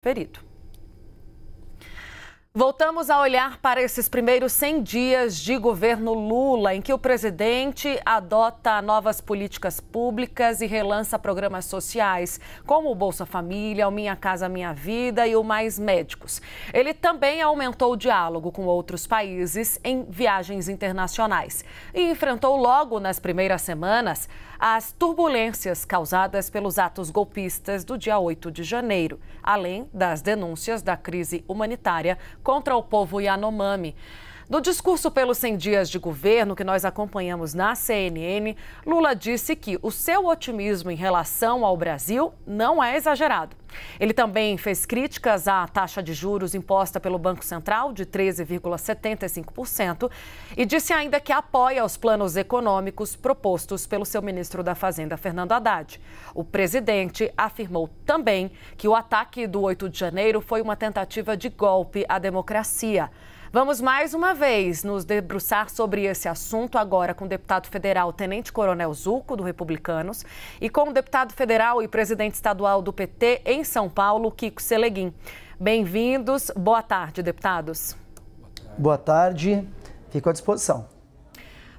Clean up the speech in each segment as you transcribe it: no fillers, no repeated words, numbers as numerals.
ferido. Voltamos a olhar para esses primeiros 100 dias de governo Lula, em que o presidente adota novas políticas públicas e relança programas sociais, como o Bolsa Família, o Minha Casa Minha Vida e o Mais Médicos. Ele também aumentou o diálogo com outros países em viagens internacionais e enfrentou logo nas primeiras semanas as turbulências causadas pelos atos golpistas do dia 8 de janeiro, além das denúncias da crise humanitária contra o povo Yanomami. No discurso pelos 100 dias de governo que nós acompanhamos na CNN, Lula disse que o seu otimismo em relação ao Brasil não é exagerado. Ele também fez críticas à taxa de juros imposta pelo Banco Central, de 13,75%, e disse ainda que apoia os planos econômicos propostos pelo seu ministro da Fazenda, Fernando Haddad. O presidente afirmou também que o ataque do 8 de janeiro foi uma tentativa de golpe à democracia. Vamos mais uma vez nos debruçar sobre esse assunto agora com o deputado federal Tenente Coronel Zucco, do Republicanos, e com o deputado federal e presidente estadual do PT em São Paulo, Kiko Seleguin. Bem-vindos. Boa tarde, deputados. Boa tarde. Fico à disposição.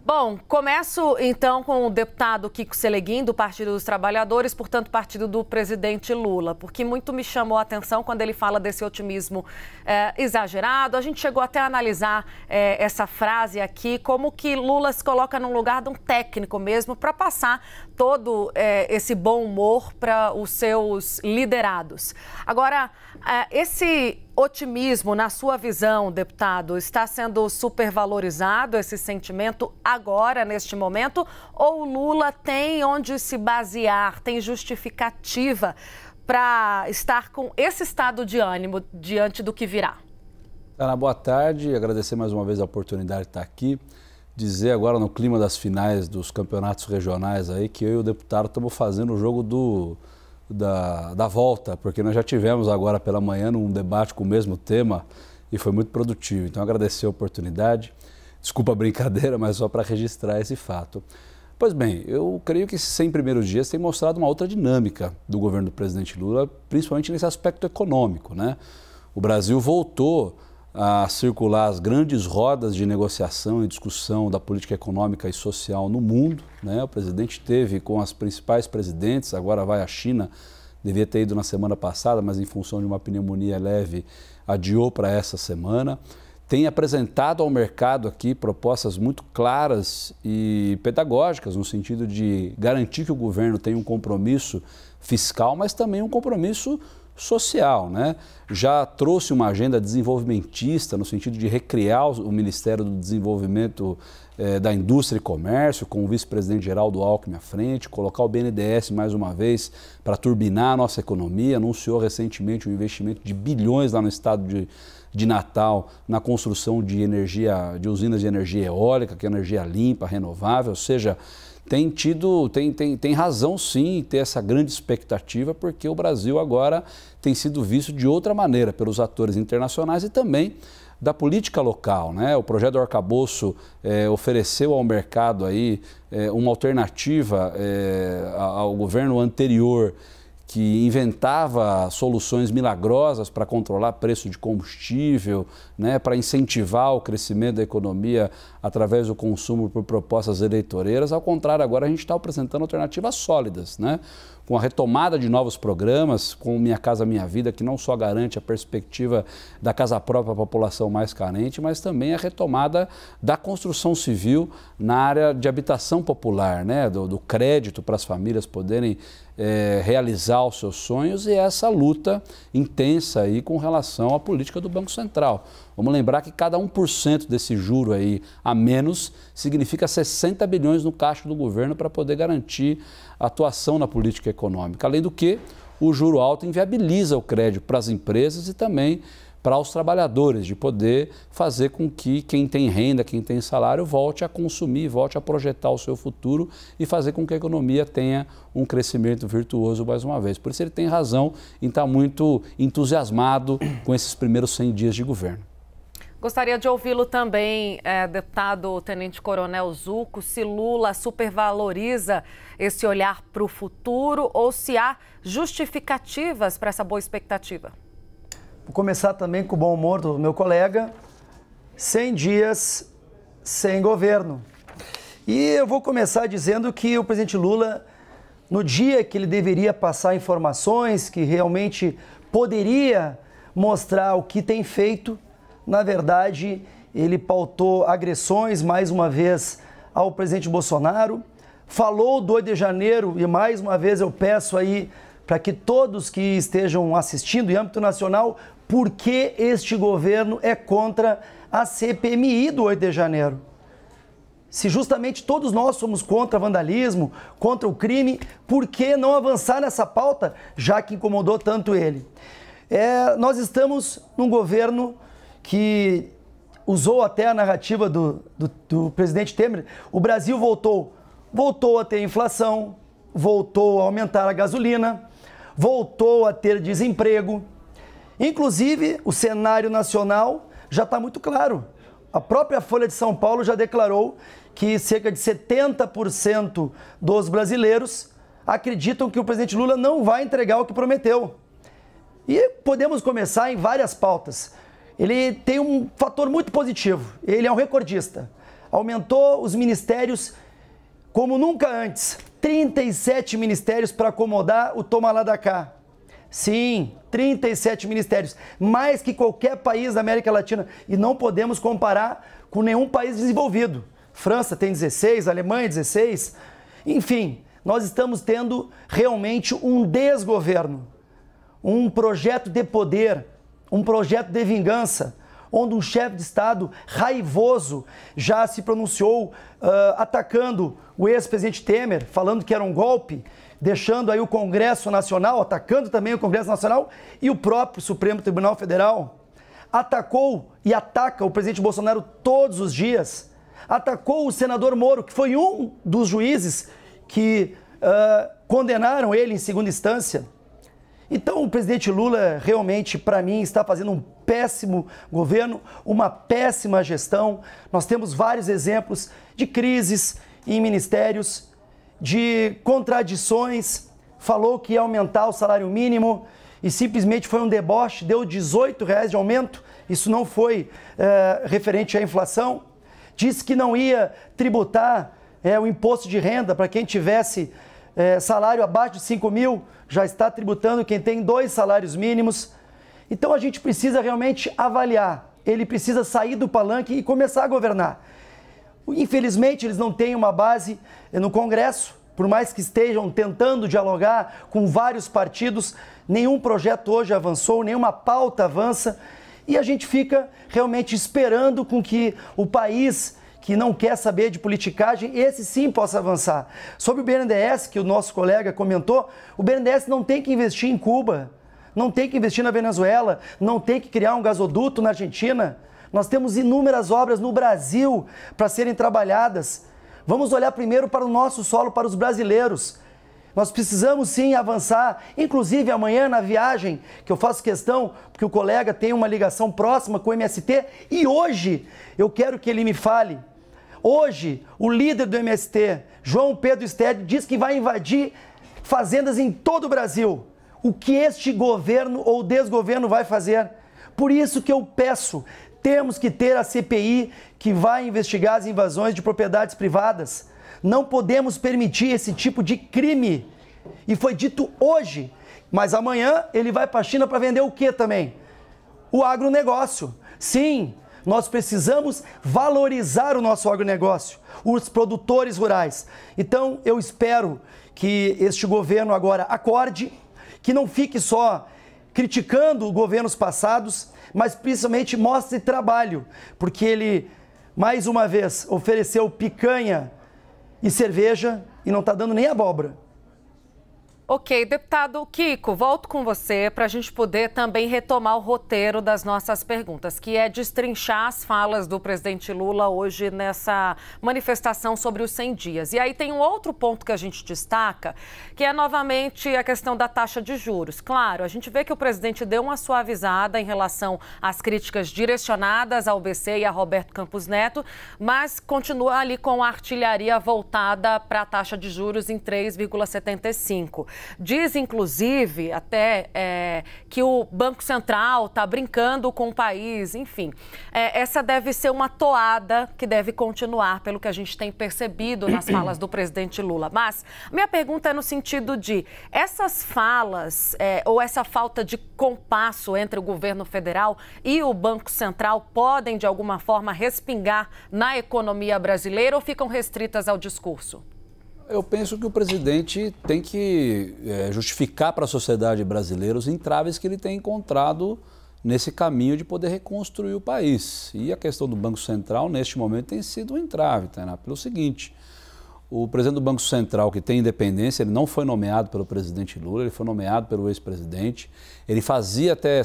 Bom, começo então com o deputado Kiko Seleguin, do Partido dos Trabalhadores, portanto, partido do presidente Lula, porque muito me chamou a atenção quando ele fala desse otimismo exagerado. A gente chegou até a analisar essa frase aqui, como que Lula se coloca no lugar de um técnico mesmo, para passar todo esse bom humor para os seus liderados. Agora, esse otimismo, na sua visão, deputado, está sendo supervalorizado, esse sentimento agora, neste momento, ou o Lula tem onde se basear, tem justificativa para estar com esse estado de ânimo diante do que virá? Ana, boa tarde, agradecer mais uma vez a oportunidade de estar aqui, dizer agora no clima das finais dos campeonatos regionais aí que eu e o deputado estamos fazendo o jogo da volta, porque nós já tivemos agora pela manhã um debate com o mesmo tema e foi muito produtivo. Então, agradecer a oportunidade. Desculpa a brincadeira, mas só para registrar esse fato. Pois bem, eu creio que esses 100 primeiros dias têm mostrado uma outra dinâmica do governo do presidente Lula, principalmente nesse aspecto econômico, né? O Brasil voltou a circular as grandes rodas de negociação e discussão da política econômica e social no mundo, né? O presidente esteve com as principais presidentes, agora vai à China, devia ter ido na semana passada, mas em função de uma pneumonia leve, adiou para essa semana. Tem apresentado ao mercado aqui propostas muito claras e pedagógicas, no sentido de garantir que o governo tem um compromisso fiscal, mas também um compromisso social, né? Já trouxe uma agenda desenvolvimentista no sentido de recriar o Ministério do Desenvolvimento da Indústria e Comércio, com o vice-presidente Geraldo Alckmin à frente, colocar o BNDES mais uma vez para turbinar a nossa economia, anunciou recentemente um investimento de bilhões lá no estado de Natal na construção de usinas de energia eólica, que é energia limpa, renovável, ou seja, tem razão sim em ter essa grande expectativa, porque o Brasil agora tem sido visto de outra maneira pelos atores internacionais e também da política local, né? O projeto do arcabouço ofereceu ao mercado aí uma alternativa ao governo anterior, que inventava soluções milagrosas para controlar preço de combustível, né, para incentivar o crescimento da economia através do consumo por propostas eleitoreiras. Ao contrário, agora a gente está apresentando alternativas sólidas, né, com a retomada de novos programas, com o Minha Casa Minha Vida, que não só garante a perspectiva da casa própria para a população mais carente, mas também a retomada da construção civil na área de habitação popular, né, do crédito para as famílias poderem realizar os seus sonhos, e essa luta intensa aí com relação à política do Banco Central. Vamos lembrar que cada 1% desse juro aí a menos significa 60 bilhões no caixa do governo para poder garantir a atuação na política econômica. Além do que, o juro alto inviabiliza o crédito para as empresas e também para os trabalhadores, de poder fazer com que quem tem renda, quem tem salário, volte a consumir, volte a projetar o seu futuro e fazer com que a economia tenha um crescimento virtuoso mais uma vez. Por isso ele tem razão em estar muito entusiasmado com esses primeiros 100 dias de governo. Gostaria de ouvi-lo também, deputado Tenente Coronel Zucco, se Lula supervaloriza esse olhar para o futuro ou se há justificativas para essa boa expectativa. Vou começar também com o bom humor do meu colega. 100 dias sem governo. E eu vou começar dizendo que o presidente Lula, no dia que ele deveria passar informações, que realmente poderia mostrar o que tem feito, na verdade, ele pautou agressões, mais uma vez, ao presidente Bolsonaro, falou do 8 de janeiro, e mais uma vez eu peço aí para que todos que estejam assistindo em âmbito nacional, por que este governo é contra a CPMI do 8 de janeiro? Se justamente todos nós somos contra vandalismo, contra o crime, por que não avançar nessa pauta, já que incomodou tanto ele? Nós estamos num governo que usou até a narrativa do presidente Temer. O Brasil voltou a ter inflação, voltou a aumentar a gasolina, voltou a ter desemprego. Inclusive, o cenário nacional já está muito claro. A própria Folha de São Paulo já declarou que cerca de 70% dos brasileiros acreditam que o presidente Lula não vai entregar o que prometeu. E podemos começar em várias pautas. Ele tem um fator muito positivo. Ele é um recordista. Aumentou os ministérios como nunca antes. 37 ministérios para acomodar o toma lá da cá. Sim, 37 ministérios, mais que qualquer país da América Latina. E não podemos comparar com nenhum país desenvolvido. França tem 16, Alemanha 16. Enfim, nós estamos tendo realmente um desgoverno, um projeto de poder, um projeto de vingança, onde um chefe de Estado raivoso já se pronunciou atacando o ex-presidente Temer, falando que era um golpe, deixando aí o Congresso Nacional, atacando também o Congresso Nacional e o próprio Supremo Tribunal Federal. Atacou e ataca o presidente Bolsonaro todos os dias. Atacou o senador Moro, que foi um dos juízes que condenaram ele em segunda instância. Então, o presidente Lula realmente, para mim, está fazendo um péssimo governo, uma péssima gestão. Nós temos vários exemplos de crises em ministérios, de contradições. Falou que ia aumentar o salário mínimo e simplesmente foi um deboche, deu R$18 de aumento. Isso não foi referente à inflação. Disse que não ia tributar o imposto de renda para quem tivesse salário abaixo de 5 mil, já está tributando quem tem 2 salários mínimos. Então a gente precisa realmente avaliar. Ele precisa sair do palanque e começar a governar. Infelizmente, eles não têm uma base no Congresso, por mais que estejam tentando dialogar com vários partidos, nenhum projeto hoje avançou, nenhuma pauta avança, e a gente fica realmente esperando com que o país que não quer saber de politicagem, esse sim possa avançar. Sobre o BNDES, que o nosso colega comentou, o BNDES não tem que investir em Cuba, não tem que investir na Venezuela, não tem que criar um gasoduto na Argentina. Nós temos inúmeras obras no Brasil para serem trabalhadas. Vamos olhar primeiro para o nosso solo, para os brasileiros. Nós precisamos sim avançar, inclusive amanhã na viagem, que eu faço questão, porque o colega tem uma ligação próxima com o MST, e hoje eu quero que ele me fale. Hoje, o líder do MST, João Pedro Stede, diz que vai invadir fazendas em todo o Brasil. O que este governo ou desgoverno vai fazer? Por isso que eu peço, temos que ter a CPI que vai investigar as invasões de propriedades privadas. Não podemos permitir esse tipo de crime. E foi dito hoje, mas amanhã ele vai para a China para vender o quê também? O agronegócio. Sim, nós precisamos valorizar o nosso agronegócio, os produtores rurais. Então eu espero que este governo agora acorde, que não fique só criticando governos passados, mas principalmente mostre trabalho, porque ele, mais uma vez, ofereceu picanha e cerveja e não está dando nem abóbora. Ok, deputado Kiko, volto com você para a gente poder também retomar o roteiro das nossas perguntas, que é destrinchar as falas do presidente Lula hoje nessa manifestação sobre os 100 dias. E aí tem um outro ponto que a gente destaca, que é novamente a questão da taxa de juros. Claro, a gente vê que o presidente deu uma suavizada em relação às críticas direcionadas ao BC e a Roberto Campos Neto, mas continua ali com a artilharia voltada para a taxa de juros em 3,75%. Diz, inclusive, até que o Banco Central está brincando com o país, enfim. Essa deve ser uma toada que deve continuar, pelo que a gente tem percebido nas falas do presidente Lula. Mas minha pergunta é no sentido de essas falas ou essa falta de compasso entre o governo federal e o Banco Central podem, de alguma forma, respingar na economia brasileira ou ficam restritas ao discurso? Eu penso que o presidente tem que justificar para a sociedade brasileira os entraves que ele tem encontrado nesse caminho de poder reconstruir o país. E a questão do Banco Central, neste momento, tem sido um entrave, Tainá, pelo seguinte: o presidente do Banco Central, que tem independência, ele não foi nomeado pelo presidente Lula, ele foi nomeado pelo ex-presidente. Ele fazia até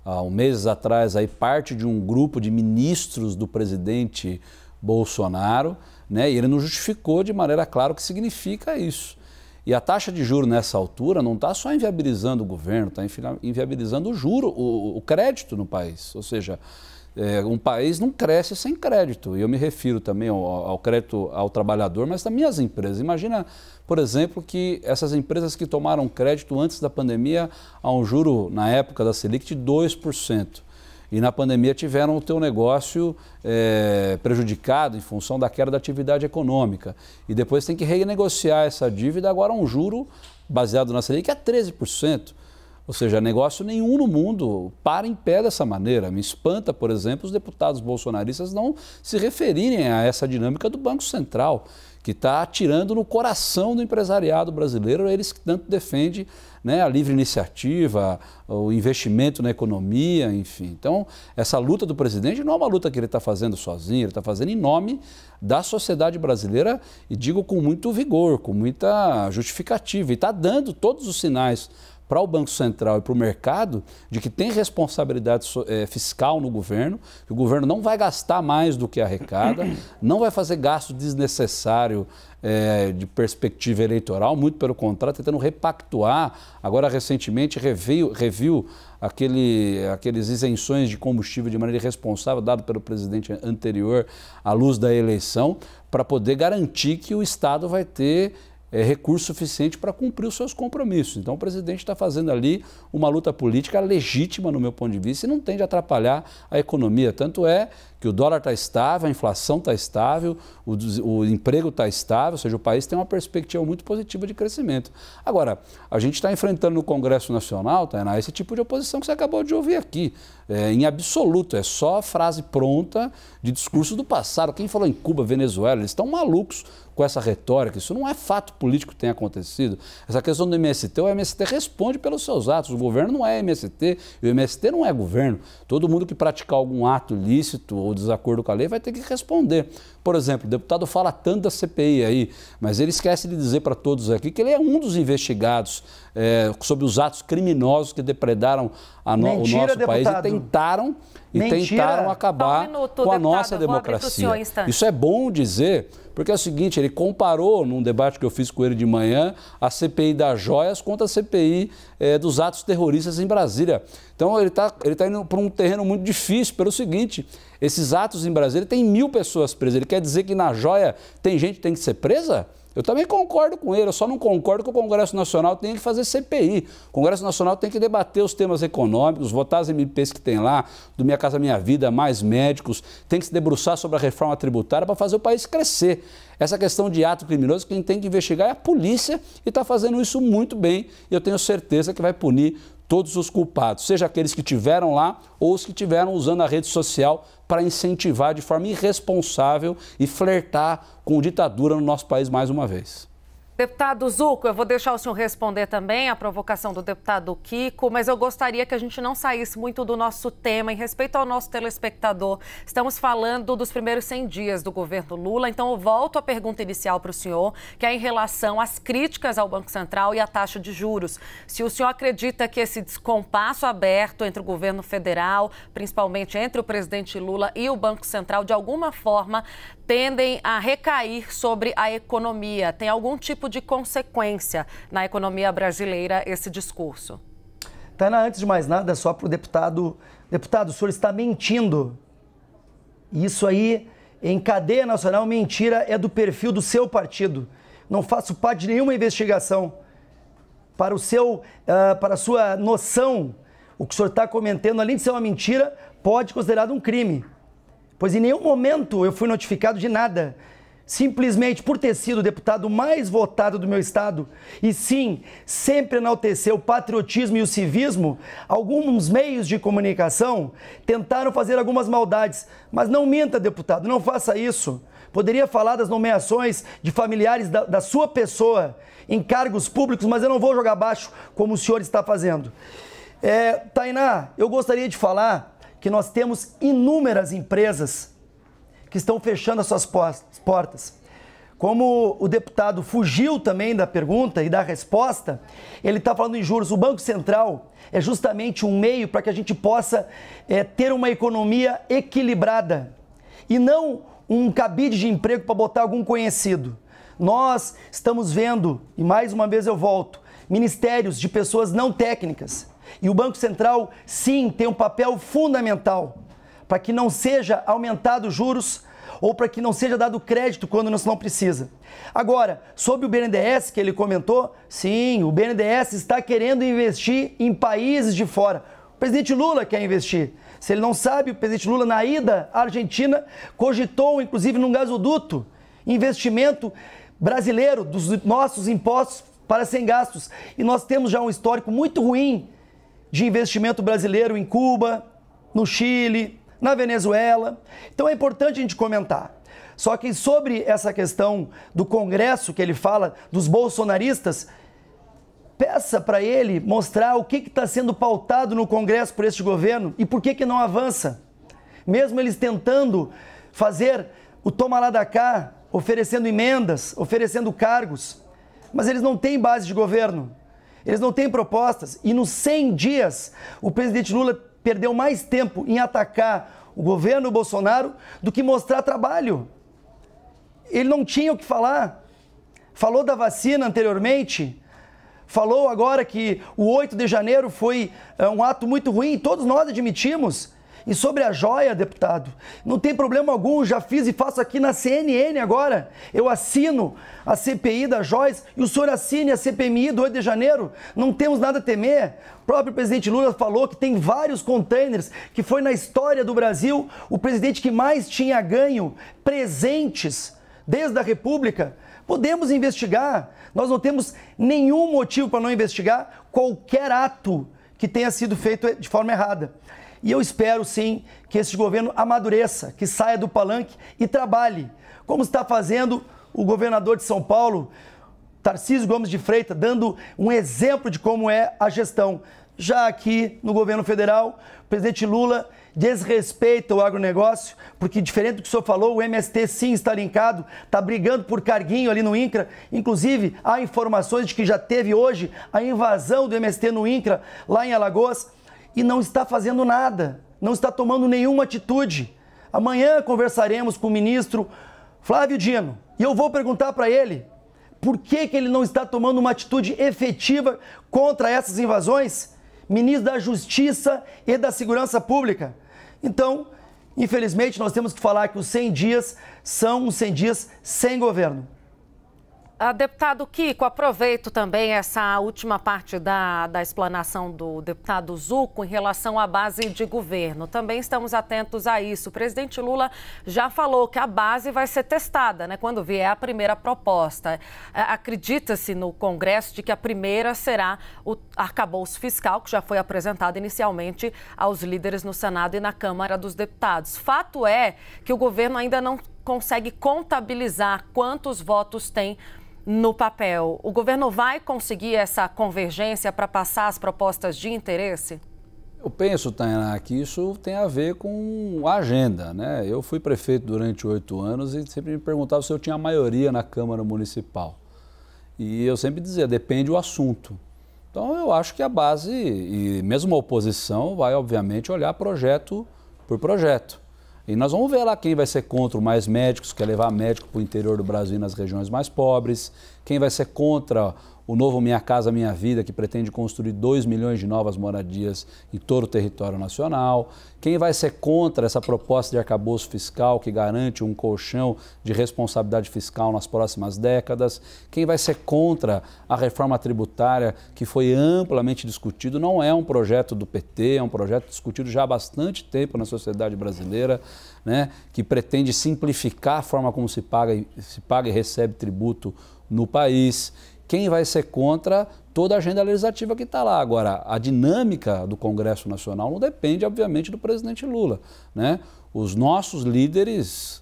um mês atrás, aí, parte de um grupo de ministros do presidente Bolsonaro, né? E ele não justificou de maneira clara o que significa isso. E a taxa de juros nessa altura não está só inviabilizando o governo, está inviabilizando o juro, o crédito no país. Ou seja, um país não cresce sem crédito. E eu me refiro também ao crédito ao trabalhador, mas também às empresas. Imagina, por exemplo, que essas empresas que tomaram crédito antes da pandemia a um juro, na época da Selic, de 2%. E na pandemia tiveram o teu negócio prejudicado em função da queda da atividade econômica. E depois tem que renegociar essa dívida agora a um juro baseado na Selic que é 13%. Ou seja, negócio nenhum no mundo para em pé dessa maneira. Me espanta, por exemplo, os deputados bolsonaristas não se referirem a essa dinâmica do Banco Central, que está atirando no coração do empresariado brasileiro, eles que tanto defendem, né, a livre iniciativa, o investimento na economia, enfim. Então, essa luta do presidente não é uma luta que ele está fazendo sozinho, ele está fazendo em nome da sociedade brasileira, e digo com muito vigor, com muita justificativa, e está dando todos os sinais para o Banco Central e para o mercado de que tem responsabilidade fiscal no governo, que o governo não vai gastar mais do que arrecada, não vai fazer gasto desnecessário de perspectiva eleitoral, muito pelo contrário, tentando repactuar. Agora, recentemente, reviu aqueles isenções de combustível de maneira irresponsável dado pelo presidente anterior à luz da eleição, para poder garantir que o Estado vai ter recurso suficiente para cumprir os seus compromissos. Então o presidente está fazendo ali uma luta política legítima, no meu ponto de vista, e não tem de atrapalhar a economia. Tanto é que o dólar está estável, a inflação está estável, o emprego está estável, ou seja, o país tem uma perspectiva muito positiva de crescimento. Agora, a gente está enfrentando no Congresso Nacional, Tainá, esse tipo de oposição que você acabou de ouvir aqui. Em absoluto, é só frase pronta de discurso do passado. Quem falou em Cuba, Venezuela, eles estão malucos com essa retórica. Isso não é fato político que tem acontecido. Essa questão do MST, o MST responde pelos seus atos. O governo não é MST e o MST não é governo. Todo mundo que praticar algum ato ilícito ou desacordo com a lei vai ter que responder. Por exemplo, o deputado fala tanto da CPI aí, mas ele esquece de dizer para todos aqui que ele é um dos investigados sobre os atos criminosos que depredaram o nosso país e tentaram acabar com a nossa democracia. Isso é bom dizer, porque é o seguinte, ele comparou, num debate que eu fiz com ele de manhã, a CPI das joias contra a CPI dos atos terroristas em Brasília. Então ele está indo para um terreno muito difícil, pelo seguinte: esses atos em Brasília tem 1.000 pessoas presas. Ele quer dizer que na joia tem gente que tem que ser presa? Eu também concordo com ele, eu só não concordo que o Congresso Nacional tenha que fazer CPI. O Congresso Nacional tem que debater os temas econômicos, votar as MPs que tem lá, do Minha Casa Minha Vida, mais médicos, tem que se debruçar sobre a reforma tributária para fazer o país crescer. Essa questão de ato criminoso, quem tem que investigar é a polícia e está fazendo isso muito bem, e eu tenho certeza que vai punir todos os culpados, seja aqueles que estiveram lá ou os que estiveram usando a rede social para incentivar de forma irresponsável e flertar com ditadura no nosso país mais uma vez. Deputado Zucco, eu vou deixar o senhor responder também a provocação do deputado Kiko, mas eu gostaria que a gente não saísse muito do nosso tema. Em respeito ao nosso telespectador, estamos falando dos primeiros 100 dias do governo Lula, então eu volto à pergunta inicial para o senhor, que é em relação às críticas ao Banco Central e à taxa de juros. Se o senhor acredita que esse descompasso aberto entre o governo federal, principalmente entre o presidente Lula e o Banco Central, de alguma forma tendem a recair sobre a economia, tem algum tipo de consequência na economia brasileira esse discurso? Tainá, antes de mais nada, só para o deputado. Deputado, o senhor está mentindo. Isso aí, em cadeia nacional, mentira é do perfil do seu partido. Não faço parte de nenhuma investigação. para a sua noção, o que o senhor está comentando, além de ser uma mentira, pode ser considerado um crime. Pois em nenhum momento eu fui notificado de nada. Simplesmente por ter sido o deputado mais votado do meu estado, e sim, sempre enaltecer o patriotismo e o civismo, alguns meios de comunicação tentaram fazer algumas maldades. Mas não minta, deputado, não faça isso. Poderia falar das nomeações de familiares da sua pessoa em cargos públicos, mas eu não vou jogar baixo como o senhor está fazendo. Tainá, eu gostaria de falar que nós temos inúmeras empresas que estão fechando as suas portas. Como o deputado fugiu também da pergunta e da resposta, ele está falando em juros. O Banco Central é justamente um meio para que a gente possa ter uma economia equilibrada e não um cabide de emprego para botar algum conhecido. Nós estamos vendo, e mais uma vez eu volto, ministérios de pessoas não técnicas. E o Banco Central, sim, tem um papel fundamental para que não seja aumentado os juros ou para que não seja dado crédito quando não precisa. Agora, sobre o BNDES que ele comentou, sim, o BNDES está querendo investir em países de fora. O presidente Lula quer investir. Se ele não sabe, o presidente Lula, na ida à Argentina, cogitou, inclusive, num gasoduto, investimento brasileiro dos nossos impostos para sem gastos. E nós temos já um histórico muito ruim de investimento brasileiro em Cuba, no Chile, na Venezuela. Então é importante a gente comentar. Só que sobre essa questão do Congresso que ele fala, dos bolsonaristas, peça para ele mostrar o que está sendo pautado no Congresso por este governo e por que não avança. Mesmo eles tentando fazer o toma lá da cá, oferecendo emendas, oferecendo cargos, mas eles não têm base de governo, eles não têm propostas. E nos 100 dias, o presidente Lula perdeu mais tempo em atacar o governo Bolsonaro do que mostrar trabalho. Ele não tinha o que falar. Falou da vacina anteriormente, falou agora que o 8 de janeiro foi um ato muito ruim, todos nós admitimos. E sobre a joia, deputado, não tem problema algum, já fiz e faço aqui na CNN agora. Eu assino a CPI das joias e o senhor assine a CPMI do 8 de janeiro. Não temos nada a temer. O próprio presidente Lula falou que tem vários containers, que foi na história do Brasil o presidente que mais tinha ganho presentes desde a República. Podemos investigar. Nós não temos nenhum motivo para não investigar qualquer ato que tenha sido feito de forma errada. E eu espero, sim, que esse governo amadureça, que saia do palanque e trabalhe, como está fazendo o governador de São Paulo, Tarcísio Gomes de Freitas, dando um exemplo de como é a gestão. Já aqui no governo federal, o presidente Lula desrespeita o agronegócio, porque diferente do que o senhor falou, o MST sim está linkado, está brigando por carguinho ali no INCRA. Inclusive, há informações de que já teve hoje a invasão do MST no INCRA, lá em Alagoas, e não está fazendo nada, não está tomando nenhuma atitude. Amanhã conversaremos com o ministro Flávio Dino e eu vou perguntar para ele por que ele não está tomando uma atitude efetiva contra essas invasões, ministro da Justiça e da Segurança Pública. Então, infelizmente, nós temos que falar que os 100 dias são os 100 dias sem governo. Deputado Kiko, aproveito também essa última parte da explanação do deputado Zucco em relação à base de governo. Também estamos atentos a isso. O presidente Lula já falou que a base vai ser testada, né, quando vier a primeira proposta. Acredita-se no Congresso de que a primeira será o arcabouço fiscal, que já foi apresentado inicialmente aos líderes no Senado e na Câmara dos Deputados. Fato é que o governo ainda não consegue contabilizar quantos votos tem no papel. O governo vai conseguir essa convergência para passar as propostas de interesse? Eu penso, Tainá, que isso tem a ver com a agenda, né? Eu fui prefeito durante 8 anos e sempre me perguntava se eu tinha maioria na Câmara Municipal. E eu sempre dizia, depende do assunto. Então eu acho que a base, e mesmo a oposição, vai obviamente olhar projeto por projeto. E nós vamos ver lá quem vai ser contra o Mais Médicos, quer levar médico para o interior do Brasil e nas regiões mais pobres, quem vai ser contra o novo Minha Casa Minha Vida, que pretende construir 2 milhões de novas moradias em todo o território nacional. Quem vai ser contra essa proposta de arcabouço fiscal que garante um colchão de responsabilidade fiscal nas próximas décadas? Quem vai ser contra a reforma tributária que foi amplamente discutido? Não é um projeto do PT, é um projeto discutido já há bastante tempo na sociedade brasileira, né, que pretende simplificar a forma como se paga e recebe tributo no país. Quem vai ser contra toda a agenda legislativa que está lá. Agora, a dinâmica do Congresso Nacional não depende, obviamente, do presidente Lula, né? Os nossos líderes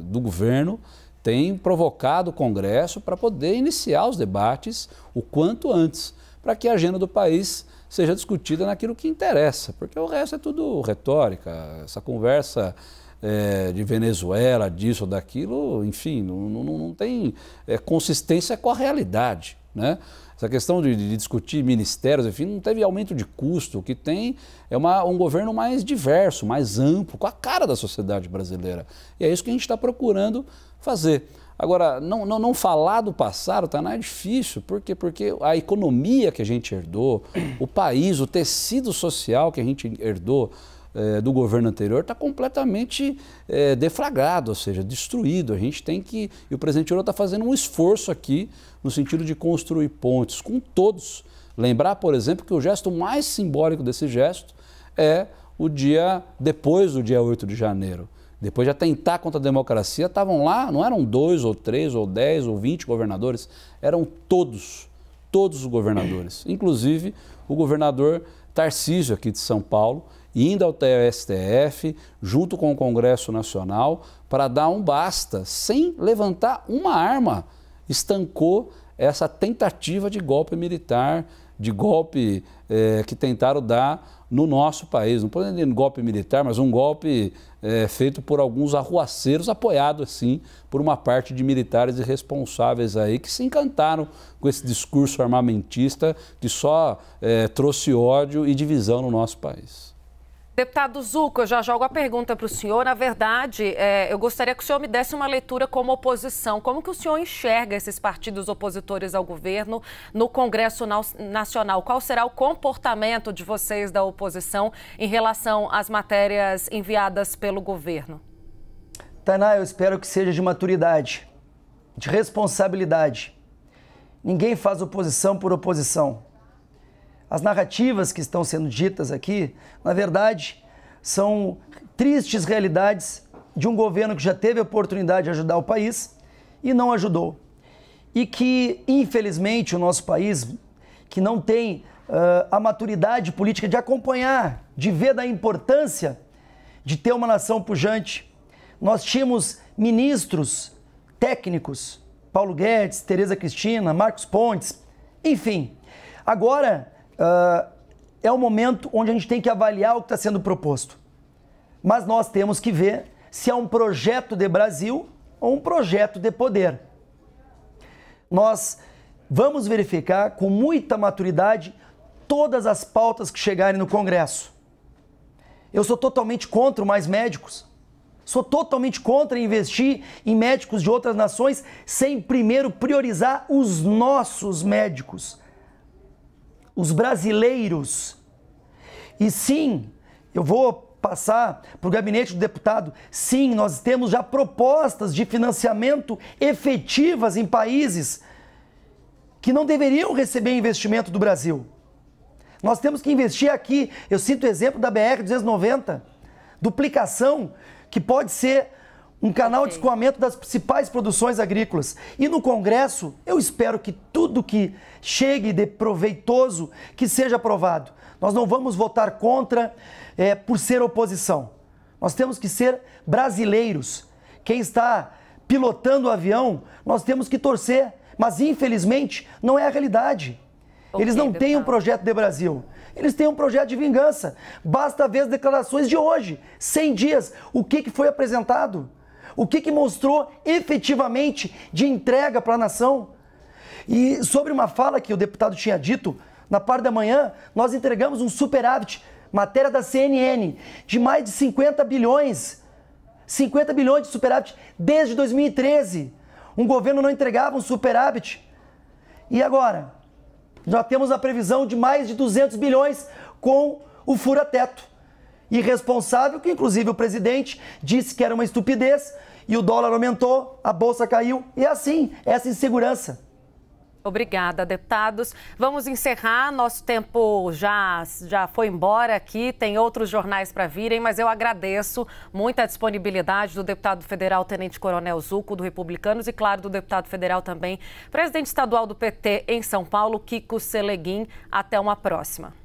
do governo têm provocado o Congresso para poder iniciar os debates o quanto antes, para que a agenda do país seja discutida naquilo que interessa, porque o resto é tudo retórica, essa conversa de Venezuela, disso ou daquilo, enfim, não tem consistência com a realidade, né? Essa questão de discutir ministérios, enfim, não teve aumento de custo. O que tem é um governo mais diverso, mais amplo, com a cara da sociedade brasileira. E é isso que a gente está procurando fazer. Agora, não falar do passado, Tainá, é difícil. Por quê? Porque a economia que a gente herdou, o país, o tecido social que a gente herdou do governo anterior está completamente deflagrado, ou seja, destruído. A gente tem que... E o presidente Lula está fazendo um esforço aqui no sentido de construir pontes com todos. Lembrar, por exemplo, que o gesto mais simbólico desse gesto é o dia depois do dia 8 de janeiro. Depois de atentar contra a democracia, estavam lá, não eram 2 ou 3 ou 10 ou 20 governadores, eram todos os governadores, inclusive o governador Tarcísio aqui de São Paulo, indo até o STF, junto com o Congresso Nacional, para dar um basta, sem levantar uma arma, estancou essa tentativa de golpe militar, de golpe que tentaram dar no nosso país. Não podemos dizer golpe militar, mas um golpe feito por alguns arruaceiros, apoiado, assim, por uma parte de militares irresponsáveis aí, que se encantaram com esse discurso armamentista que só trouxe ódio e divisão no nosso país. Deputado Zucco, eu já jogo a pergunta para o senhor. Na verdade, eu gostaria que o senhor me desse uma leitura como oposição. Como que o senhor enxerga esses partidos opositores ao governo no Congresso Nacional? Qual será o comportamento de vocês da oposição em relação às matérias enviadas pelo governo? Tainá, eu espero que seja de maturidade, de responsabilidade. Ninguém faz oposição por oposição. As narrativas que estão sendo ditas aqui, na verdade, são tristes realidades de um governo que já teve a oportunidade de ajudar o país e não ajudou. E que, infelizmente, o nosso país, que não tem a maturidade política de acompanhar, de ver da importância de ter uma nação pujante. Nós tínhamos ministros técnicos, Paulo Guedes, Tereza Cristina, Marcos Pontes, enfim. Agora... é um momento onde a gente tem que avaliar o que está sendo proposto. Mas nós temos que ver se é um projeto de Brasil ou um projeto de poder. Nós vamos verificar com muita maturidade todas as pautas que chegarem no Congresso. Eu sou totalmente contra mais médicos. Sou totalmente contra investir em médicos de outras nações sem primeiro priorizar os nossos médicos. Os brasileiros. E sim, eu vou passar para o gabinete do deputado, sim, nós temos já propostas de financiamento efetivas em países que não deveriam receber investimento do Brasil. Nós temos que investir aqui. Eu cito o exemplo da BR-290, duplicação, que pode ser um canal de escoamento das principais produções agrícolas. E no Congresso, eu espero que tudo que chegue de proveitoso, que seja aprovado. Nós não vamos votar contra por ser oposição. Nós temos que ser brasileiros. Quem está pilotando o avião, nós temos que torcer. Mas, infelizmente, não é a realidade. Eles não têm um projeto de Brasil. Eles têm um projeto de vingança. Basta ver as declarações de hoje. 100 dias. O que foi apresentado? O que mostrou efetivamente de entrega para a nação? E sobre uma fala que o deputado tinha dito, na parte da manhã, nós entregamos um superávit, matéria da CNN, de mais de 50 bilhões. 50 bilhões de superávit desde 2013. Um governo não entregava um superávit. E agora? Já temos a previsão de mais de 200 bilhões com o fura-teto. Irresponsável, que inclusive o presidente disse que era uma estupidez, e o dólar aumentou, a bolsa caiu, e é assim, essa insegurança. Obrigada, deputados. Vamos encerrar, nosso tempo já foi embora aqui, tem outros jornais para virem, mas eu agradeço muito a disponibilidade do deputado federal Tenente Coronel Zuco, do Republicanos, e claro, do deputado federal também, presidente estadual do PT em São Paulo, Kiko Seleguin. Até uma próxima.